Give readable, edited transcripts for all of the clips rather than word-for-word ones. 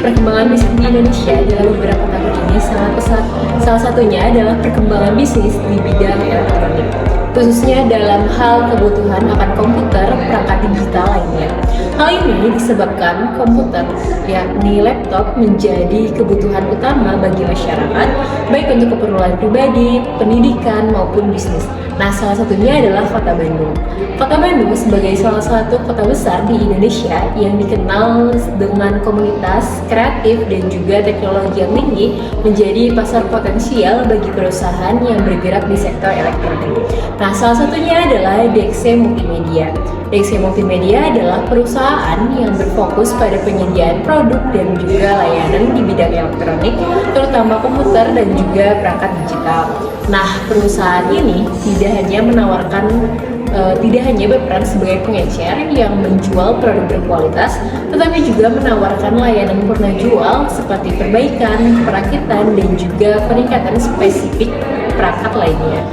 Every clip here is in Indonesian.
perkembangan bisnis di Indonesia dalam beberapa tahun ini sangat pesat. Salah satunya adalah perkembangan bisnis di bidang elektronik, khususnya dalam hal kebutuhan akan komputer, perangkat digital lainnya. Hal ini disebabkan komputer, yakni laptop, menjadi kebutuhan utama bagi masyarakat, baik untuk keperluan pribadi, pendidikan, maupun bisnis. Nah, salah satunya adalah Kota Bandung. Kota Bandung sebagai salah satu kota besar di Indonesia yang dikenal dengan komunitas kreatif dan juga teknologi yang tinggi, menjadi pasar potensial bagi perusahaan yang bergerak di sektor elektronik. Nah, salah satunya adalah DXC Multimedia. DXC Multimedia adalah perusahaan yang berfokus pada penyediaan produk dan juga layanan di bidang elektronik, terutama komputer dan juga perangkat digital. Nah, perusahaan ini tidak hanya berperan sebagai pengecer yang menjual produk berkualitas, tetapi juga menawarkan layanan purna jual seperti perbaikan, perakitan, dan juga peningkatan spesifik perangkat lainnya.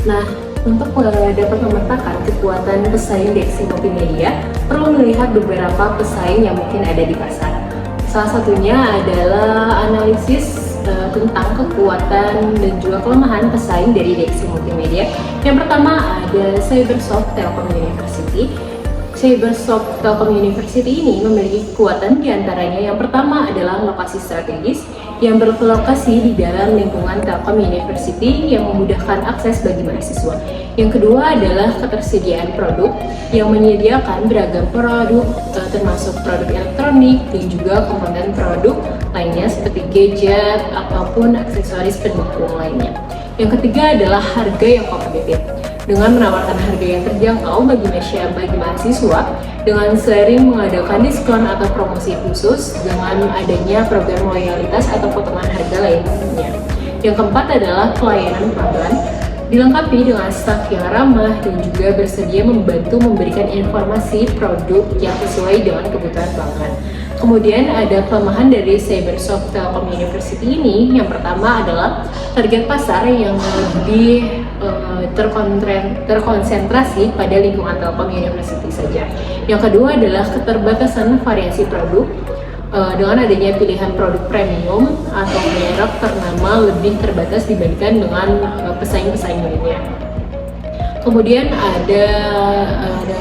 Nah, untuk dapat memetakan kekuatan pesaing DXC Multimedia, perlu melihat beberapa pesaing yang mungkin ada di pasar. Salah satunya adalah analisis tentang kekuatan dan juga kelemahan pesaing dari DXC Multimedia. Yang pertama ada Cybersoft Telkom University. Cybersoft Telkom University ini memiliki kekuatan diantaranya yang pertama adalah lokasi strategis yang berlokasi di dalam lingkungan Telkom University yang memudahkan akses bagi mahasiswa. Yang kedua adalah ketersediaan produk yang menyediakan beragam produk termasuk produk elektronik dan juga komponen produk lainnya seperti gadget ataupun aksesoris pendukung lainnya. Yang ketiga adalah harga yang kompetitif. Dengan menawarkan harga yang terjangkau bagi mahasiswa dengan sering mengadakan diskon atau promosi khusus dengan adanya program loyalitas atau potongan harga lainnya. Yang keempat adalah pelayanan pelanggan, dilengkapi dengan staf yang ramah dan juga bersedia membantu memberikan informasi produk yang sesuai dengan kebutuhan pelanggan. Kemudian ada kelemahan dari Cybersoft Telkom University ini. Yang pertama adalah target pasar yang lebih terkonsentrasi pada lingkungan Telkom University saja. Yang kedua adalah keterbatasan variasi produk dengan adanya pilihan produk premium atau merek ternama lebih terbatas dibandingkan dengan pesaing-pesaing lainnya. Kemudian ada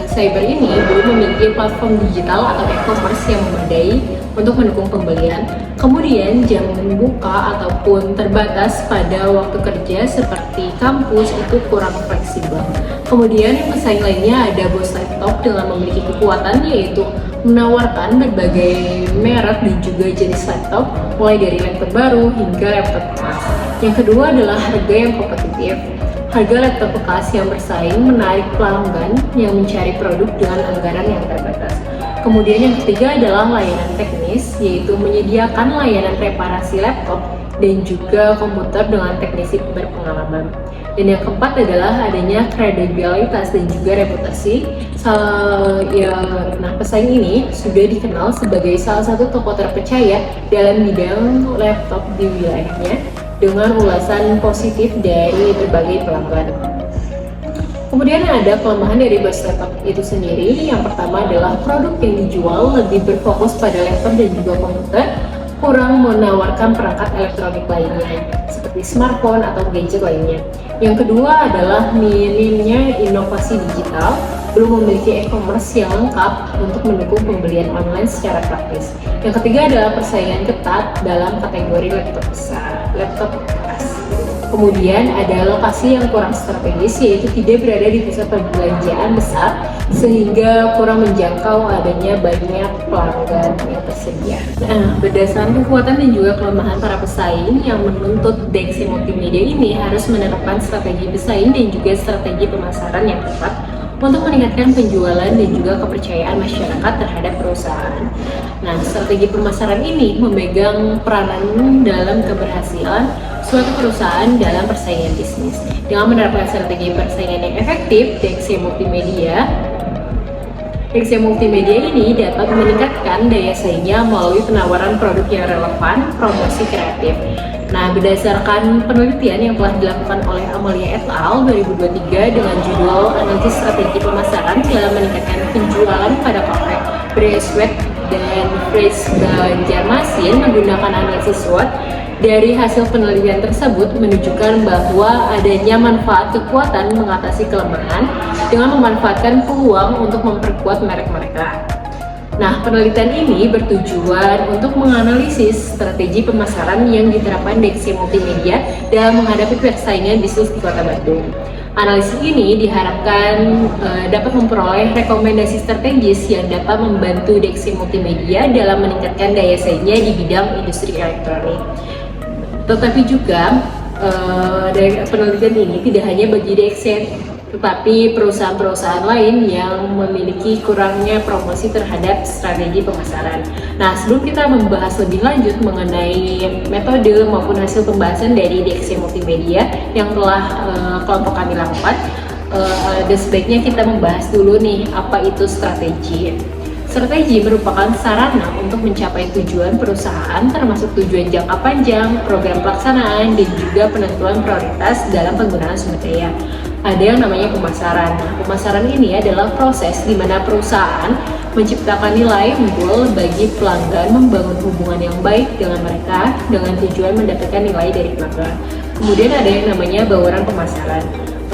Cyber ini belum memiliki platform digital atau e-commerce yang memadai untuk mendukung pembelian. Kemudian jam buka ataupun terbatas pada waktu kerja seperti kampus itu kurang fleksibel. Kemudian pesaing lainnya ada Bose Laptop dengan memiliki kekuatan yaitu menawarkan berbagai merek dan juga jenis laptop mulai dari laptop baru hingga laptop bekas. Yang kedua adalah harga yang kompetitif. Harga laptop bekas yang bersaing menarik pelanggan yang mencari produk dengan anggaran yang terbatas. Kemudian yang ketiga adalah layanan teknis, yaitu menyediakan layanan reparasi laptop dan juga komputer dengan teknisi berpengalaman. Dan yang keempat adalah adanya kredibilitas dan juga reputasi. Pesaing ini sudah dikenal sebagai salah satu toko terpercaya dalam bidang laptop di wilayahnya, dengan ulasan positif dari berbagai pelanggan. Kemudian ada kelemahan dari Bose Laptop itu sendiri. Yang pertama adalah produk yang dijual lebih berfokus pada laptop dan juga komputer, kurang menawarkan perangkat elektronik lainnya seperti smartphone atau gadget lainnya. Yang kedua adalah minimnya inovasi digital, belum memiliki e-commerce yang lengkap untuk mendukung pembelian online secara praktis. Yang ketiga adalah persaingan ketat dalam kategori laptop besar, laptop bekas. Kemudian ada lokasi yang kurang strategis, yaitu tidak berada di pusat perbelanjaan besar sehingga kurang menjangkau adanya banyak pelanggan yang tersedia. Nah, berdasarkan kekuatan dan juga kelemahan para pesaing yang menuntut DXC Multimedia ini harus menerapkan strategi pesaing dan juga strategi pemasaran yang tepat untuk meningkatkan penjualan dan juga kepercayaan masyarakat terhadap perusahaan. Nah, strategi pemasaran ini memegang peranan dalam keberhasilan suatu perusahaan dalam persaingan bisnis. Dengan menerapkan strategi persaingan yang efektif, DXC Multimedia ini dapat meningkatkan daya saingnya melalui penawaran produk yang relevan, promosi kreatif. Nah, berdasarkan penelitian yang telah dilakukan oleh Amalia et al. 2023 dengan judul Analisis Strategi Pemasaran dalam Meningkatkan Penjualan pada Kafe Bracelet dan Fritz Banjarmasin menggunakan analisis SWOT. Dari hasil penelitian tersebut menunjukkan bahwa adanya manfaat kekuatan mengatasi kelemahan dengan memanfaatkan peluang untuk memperkuat merek mereka. Nah, penelitian ini bertujuan untuk menganalisis strategi pemasaran yang diterapkan DXC Multimedia dalam menghadapi persaingan bisnis di Kota Bandung. Analisis ini diharapkan dapat memperoleh rekomendasi strategis yang dapat membantu DXC Multimedia dalam meningkatkan daya saingnya di bidang industri elektronik. Tetapi juga dari penelitian ini tidak hanya bagi DXC, tetapi perusahaan-perusahaan lain yang memiliki kurangnya promosi terhadap strategi pemasaran. Nah, sebelum kita membahas lebih lanjut mengenai metode maupun hasil pembahasan dari DXC Multimedia yang telah kelompok kami lakukan, sebaiknya kita membahas dulu nih apa itu strategi. Strategi merupakan sarana untuk mencapai tujuan perusahaan termasuk tujuan jangka panjang, program pelaksanaan, dan juga penentuan prioritas dalam penggunaan sumber daya. Ada yang namanya pemasaran. Nah, pemasaran ini adalah proses di mana perusahaan menciptakan nilai unggul bagi pelanggan, membangun hubungan yang baik dengan mereka dengan tujuan mendapatkan nilai dari pelanggan. Kemudian ada yang namanya bauran pemasaran.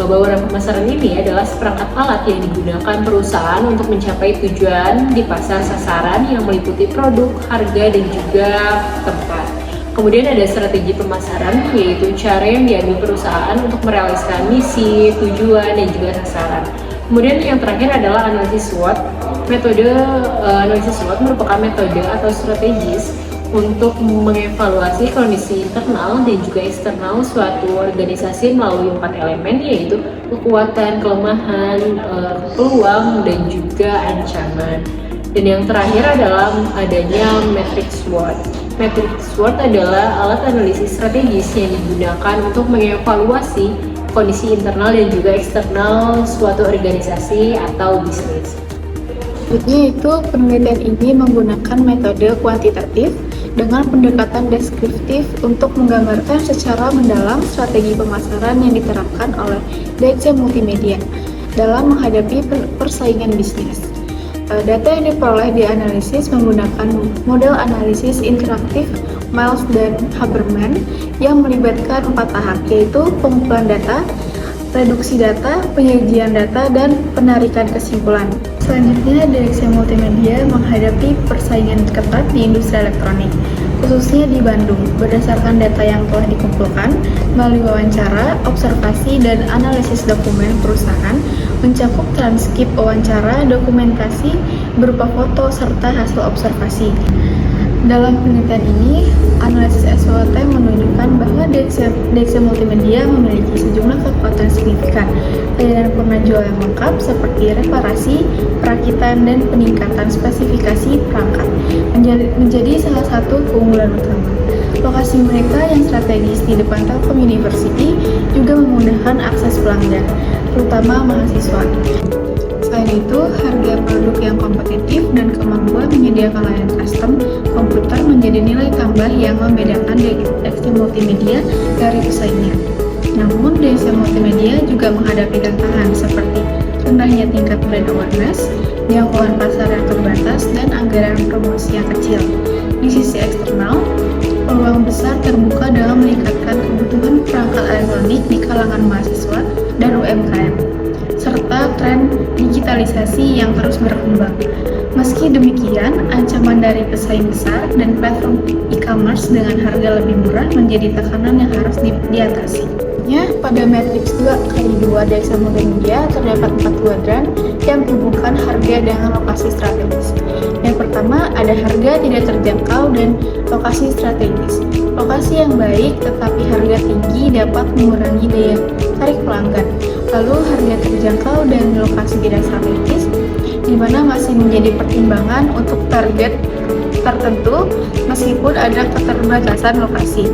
Bauran pemasaran ini adalah seperangkat alat yang digunakan perusahaan untuk mencapai tujuan di pasar sasaran yang meliputi produk, harga, dan juga tempat. Kemudian ada strategi pemasaran, yaitu cara yang diambil perusahaan untuk merealisasikan misi, tujuan, dan juga sasaran. Kemudian yang terakhir adalah analisis SWOT. Metode analisis SWOT merupakan metode atau strategis untuk mengevaluasi kondisi internal dan juga eksternal suatu organisasi melalui 4 elemen, yaitu kekuatan, kelemahan, peluang, dan juga ancaman. Dan yang terakhir adalah adanya matriks SWOT. Matriks SWOT adalah alat analisis strategis yang digunakan untuk mengevaluasi kondisi internal dan juga eksternal suatu organisasi atau bisnis. Yaitu penelitian ini menggunakan metode kuantitatif dengan pendekatan deskriptif untuk menggambarkan secara mendalam strategi pemasaran yang diterapkan oleh DXC Multimedia dalam menghadapi persaingan bisnis. Data yang diperoleh dianalisis menggunakan model analisis interaktif Miles dan Haberman yang melibatkan 4 tahap, yaitu pengumpulan data, reduksi data, penyajian data, dan penarikan kesimpulan. Selanjutnya, DXC Multimedia menghadapi persaingan ketat di industri elektronik, khususnya di Bandung, berdasarkan data yang telah dikumpulkan melalui wawancara, observasi, dan analisis dokumen perusahaan, mencakup transkrip wawancara, dokumentasi berupa foto, serta hasil observasi. Dalam penelitian ini, analisis SWOT menunjukkan bahwa DXC Multimedia memiliki sejumlah kekuatan signifikan, layanan purna jual yang lengkap seperti reparasi, perakitan, dan peningkatan spesifikasi perangkat menjadi salah satu keunggulan utama. Lokasi mereka yang strategis di depan Telkom University juga memudahkan akses pelanggan, terutama mahasiswa. Selain itu, harga produk yang kompetitif dan kemampuan menyediakan layanan custom komputer menjadi nilai tambah yang membedakan DXC Multimedia dari pesaingnya. Namun, DXC Multimedia juga menghadapi tantangan seperti rendahnya tingkat brand awareness, jangkauan pasar yang terbatas, dan anggaran promosi yang kecil. Di sisi eksternal, peluang besar terbuka dalam meningkatkan kebutuhan perangkat elektronik di kalangan mahasiswa dan UMKM, serta tren digitalisasi yang terus berkembang. Meski demikian, ancaman dari pesaing besar dan platform e-commerce dengan harga lebih murah menjadi tekanan yang harus diatasi. Pada matriks 2x2 DXC Multimedia terdapat 4 kuadran yang menghubungkan harga dengan lokasi strategis. Yang pertama, ada harga tidak terjangkau dan lokasi strategis. Lokasi yang baik tetapi harga tinggi dapat mengurangi daya tarik pelanggan. Lalu harga terjangkau dan lokasi tidak strategis, di mana masih menjadi pertimbangan untuk target tertentu meskipun ada keterbatasan lokasi.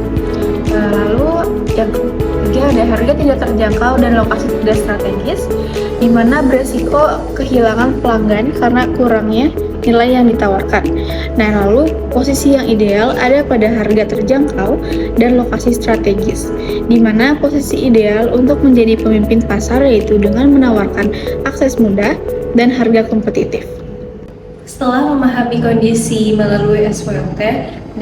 Lalu yang ketiga, ada harga tidak terjangkau dan lokasi tidak strategis, di mana beresiko kehilangan pelanggan karena kurangnya nilai yang ditawarkan. Nah, lalu posisi yang ideal ada pada harga terjangkau dan lokasi strategis, di mana posisi ideal untuk menjadi pemimpin pasar yaitu dengan menawarkan akses mudah dan harga kompetitif. Setelah memahami kondisi melalui SWOT,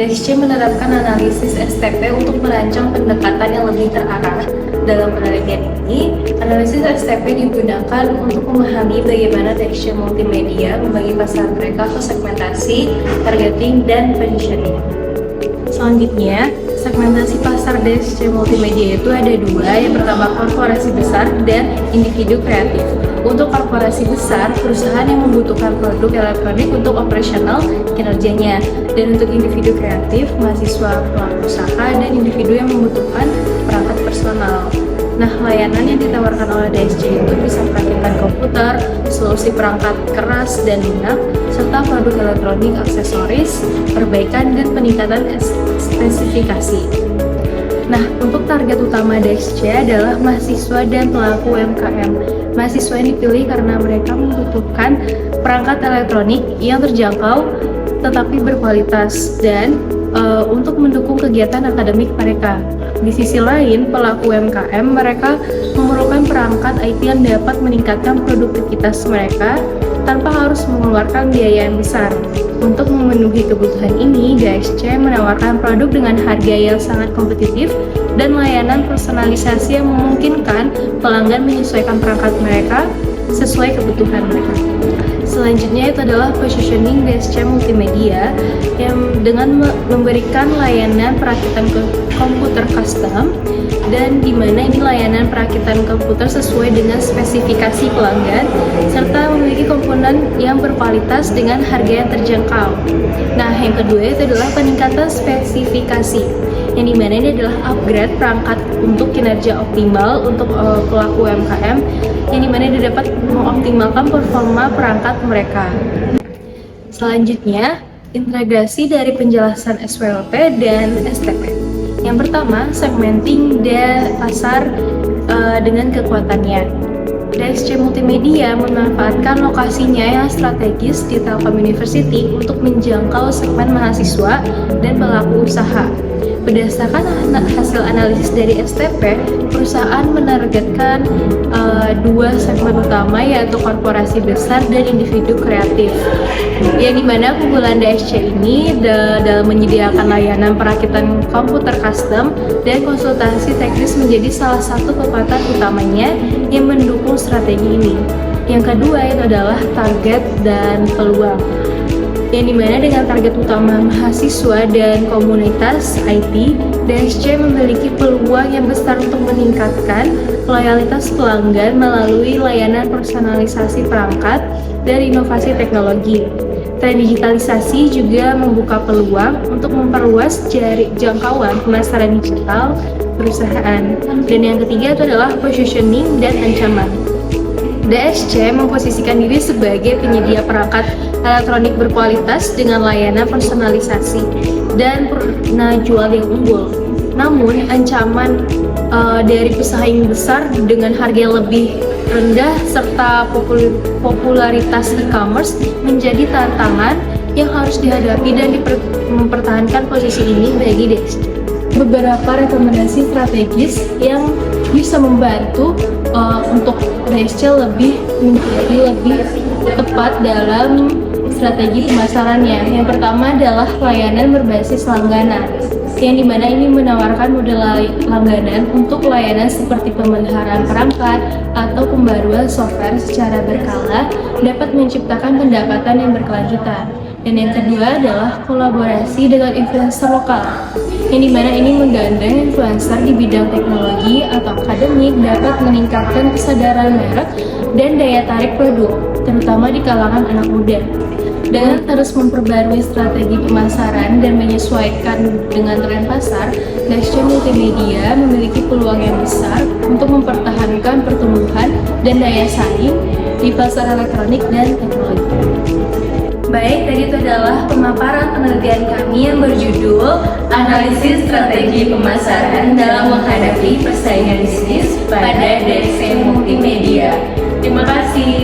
DSC menerapkan analisis STP untuk merancang pendekatan yang lebih terarah. Dalam penelitian ini, analisis STP digunakan untuk memahami bagaimana DSC multimedia membagi pasar mereka ke segmentasi, targeting, dan positioning. Selanjutnya, segmentasi pasar DSC multimedia itu ada dua. Yang pertama, korporasi besar dan individu kreatif. Untuk korporasi besar, perusahaan yang membutuhkan produk elektronik untuk operasional kinerjanya. Dan untuk individu kreatif, mahasiswa, pelaku usaha, dan individu yang membutuhkan perangkat personal. Nah, layanan yang ditawarkan oleh DSC itu bisa perakitan komputer, solusi perangkat keras dan lunak, serta produk elektronik, aksesoris, perbaikan, dan peningkatan spesifikasi. Nah, untuk target utama DSC adalah mahasiswa dan pelaku UMKM. Mahasiswa ini dipilih karena mereka membutuhkan perangkat elektronik yang terjangkau tetapi berkualitas dan untuk mendukung kegiatan akademik mereka. Di sisi lain, pelaku UMKM mereka memerlukan perangkat IT yang dapat meningkatkan produktivitas mereka tanpa harus mengeluarkan biaya yang besar. Untuk memenuhi kebutuhan ini, DSC menawarkan produk dengan harga yang sangat kompetitif dan layanan personalisasi yang memungkinkan pelanggan menyesuaikan perangkat mereka sesuai kebutuhan mereka. Selanjutnya itu adalah positioning DSC multimedia yang dengan memberikan layanan perakitan komputer custom dan di mana ini layanan perakitan komputer sesuai dengan spesifikasi pelanggan serta memiliki komponen yang berkualitas dengan harga yang terjangkau. Nah, yang kedua itu adalah peningkatan spesifikasi yang dimana ini adalah upgrade perangkat untuk kinerja optimal untuk pelaku UMKM yang dimana dia dapat mengoptimalkan performa perangkat mereka. Selanjutnya, integrasi dari penjelasan SWOT dan STP. Yang pertama, segmenting pasar dengan kekuatannya. DSC Multimedia memanfaatkan lokasinya yang strategis di Telkom University untuk menjangkau segmen mahasiswa dan pelaku usaha. Berdasarkan hasil analisis dari STP, perusahaan menargetkan dua segmen utama yaitu korporasi besar dan individu kreatif. Yang dimana keunggulan DSC ini dalam menyediakan layanan perakitan komputer custom dan konsultasi teknis menjadi salah satu kekuatan utamanya yang mendukung strategi ini. Yang kedua itu adalah target dan peluang. Yang dimana dengan target utama mahasiswa dan komunitas IT, DSC memiliki peluang yang besar untuk meningkatkan loyalitas pelanggan melalui layanan personalisasi perangkat dan inovasi teknologi. Tren digitalisasi juga membuka peluang untuk memperluas jangkauan pemasaran digital perusahaan. Dan yang ketiga itu adalah positioning dan ancaman. DSC memposisikan diri sebagai penyedia perangkat elektronik berkualitas dengan layanan personalisasi dan pernah jual yang unggul. Namun, ancaman dari pesaing besar dengan harga yang lebih rendah serta popularitas e-commerce menjadi tantangan yang harus dihadapi dan mempertahankan posisi ini bagi DSC. Beberapa rekomendasi strategis yang bisa membantu untuk DSC menjadi lebih tepat dalam strategi pemasarannya. Yang pertama adalah layanan berbasis langganan, yang dimana ini menawarkan model langganan untuk layanan seperti pemeliharaan perangkat atau pembaruan software secara berkala dapat menciptakan pendapatan yang berkelanjutan. Dan yang kedua adalah kolaborasi dengan influencer lokal, yang dimana ini menggandeng influencer di bidang teknologi atau akademik dapat meningkatkan kesadaran merek dan daya tarik produk, terutama di kalangan anak muda. Dengan terus memperbarui strategi pemasaran dan menyesuaikan dengan tren pasar, DSC Multimedia memiliki peluang yang besar untuk mempertahankan pertumbuhan dan daya saing di pasar elektronik dan teknologi. Baik, tadi itu adalah pemaparan penelitian kami yang berjudul Analisis Strategi Pemasaran dalam Menghadapi Persaingan Bisnis pada DSC Multimedia. Terima kasih.